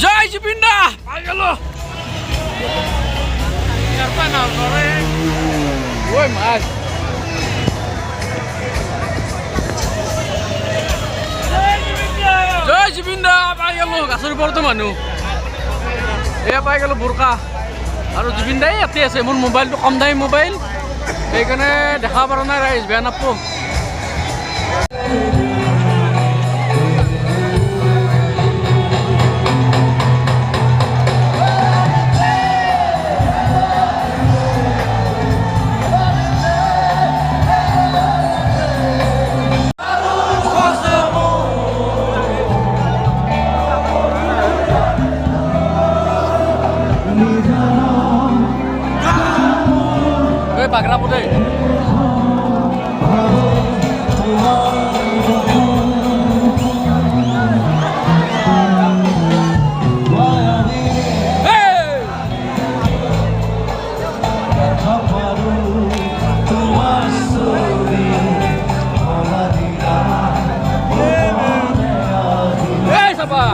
জয় জুবিন দা পাই গেল ওই মাছ জয় জুবিন দা পাই গেল গাছের ওপৰতো মানুহ এয়া পাই গেল বোৰকা আৰু জুবিন দাই ইয়াতে আছে মোৰ মোবাইলটো কম দামী মোবাইল সেইকাৰণে দেখা পৰা নাই ৰাইজ বেয়া নাপাব Pagra putih. Hey, siapa?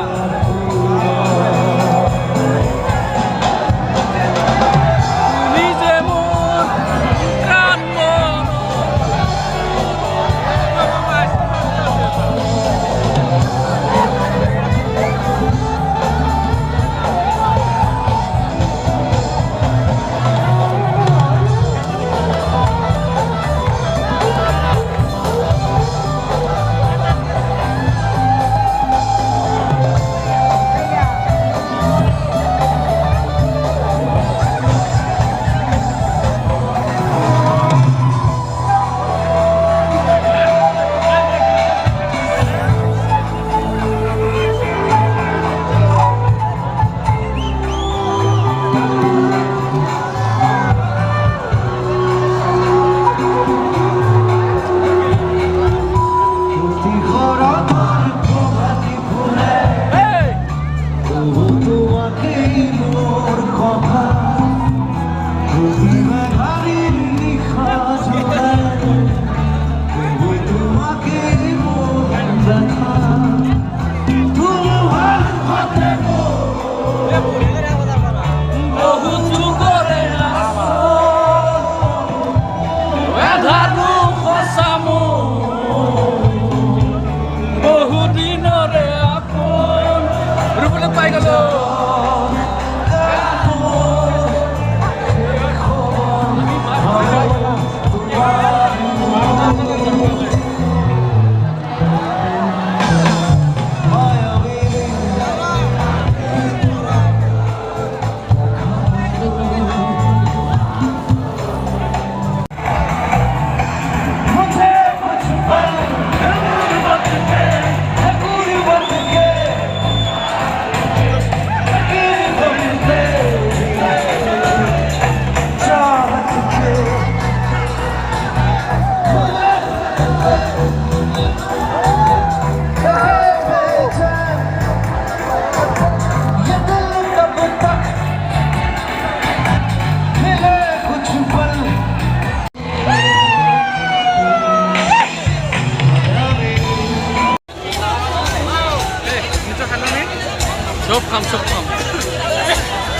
Sok kam.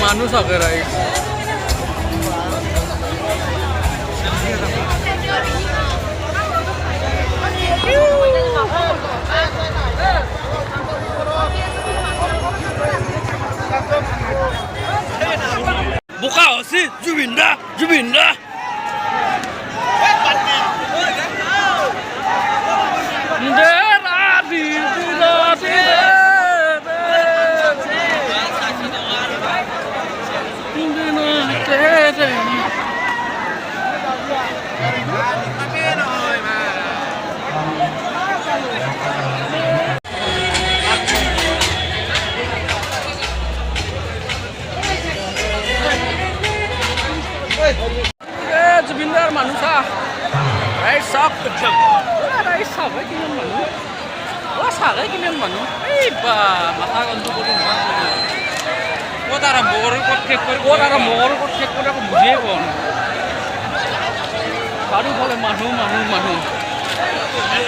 Manu sagar guys. Buka sih, Jubinda. Jubindar manusia, rice shop kecil, rice shop lagi yang mana? Wah salah lagi yang mana? Iba mata untuk boleh mana? Kau tahu orang bor kot cek aku muje kon. Baru boleh manu.